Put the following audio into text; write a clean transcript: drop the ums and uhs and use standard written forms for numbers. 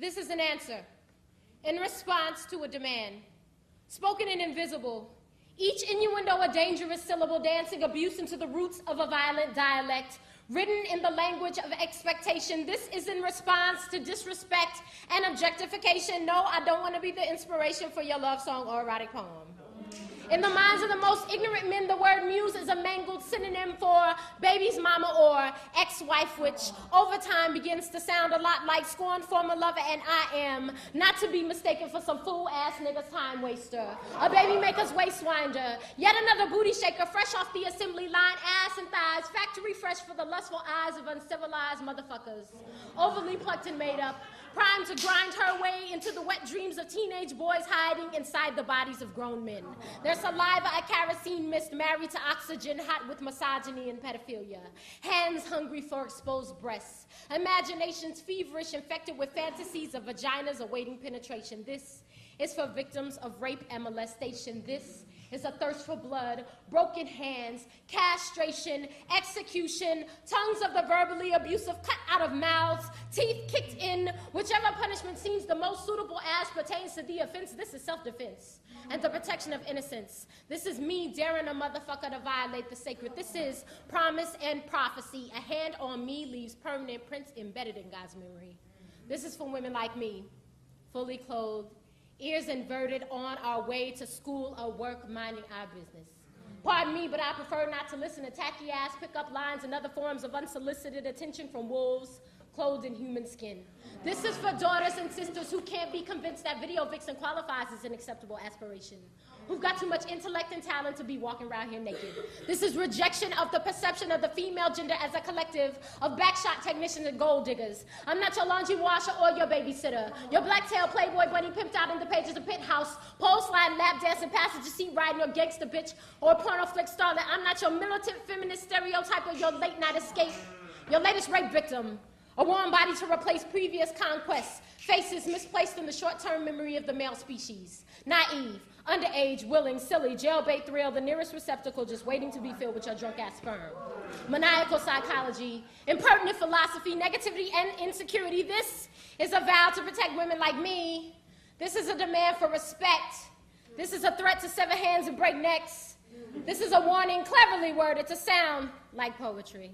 This is an answer in response to a demand, spoken in invisible, each innuendo a dangerous syllable, dancing abuse into the roots of a violent dialect, written in the language of expectation. This is in response to disrespect and objectification. No, I don't want to be the inspiration for your love song or erotic poem. In the minds of the most ignorant men, the word muse is a mangled synonym for baby's mama or ex-wife, which over time begins to sound a lot like scorned former lover, and I am not to be mistaken for some fool-ass nigga's time waster, a baby maker's waist winder, yet another booty shaker fresh off the assembly line, ass and thighs, factory fresh for the lustful eyes of uncivilized motherfuckers, overly plucked and made up, primed to grind her way into the wet dreams of teenage boys hiding inside the bodies of grown men. Their saliva a kerosene mist married to oxygen, hot with misogyny and pedophilia. Hands hungry for exposed breasts. Imaginations feverish, infected with fantasies of vaginas awaiting penetration. This is for victims of rape and molestation. This is a thirst for blood, broken hands, castration, execution, tongues of the verbally abusive cut out of mouths, teeth kicked in, whichever punishment seems the most suitable as pertains to the offense. This is self-defense and the protection of innocence. This is me daring a motherfucker to violate the sacred. This is promise and prophecy. A hand on me leaves permanent prints embedded in God's memory. This is for women like me, fully clothed, ears inverted, on our way to school or work, minding our business. Pardon me, but I prefer not to listen to tacky-ass pickup lines and other forms of unsolicited attention from wolves clothed in human skin. This is for daughters and sisters who can't be convinced that video vixen qualifies as an acceptable aspiration, who've got too much intellect and talent to be walking around here naked. This is rejection of the perception of the female gender as a collective of backshot technicians and gold diggers. I'm not your laundry washer or your babysitter, your black-tailed Playboy bunny pimped out in the pages of Penthouse, pole sliding, lap dancing, passenger seat riding, or gangster bitch, or porno flick starlet. I'm not your militant feminist stereotype or your late-night escape, your latest rape victim. A warm body to replace previous conquests, faces misplaced in the short-term memory of the male species. Naive, underage, willing, silly, jailbait thrill, the nearest receptacle just waiting to be filled with your drunk-ass sperm. Maniacal psychology, impertinent philosophy, negativity, and insecurity. This is a vow to protect women like me. This is a demand for respect. This is a threat to sever hands and break necks. This is a warning cleverly worded to sound like poetry.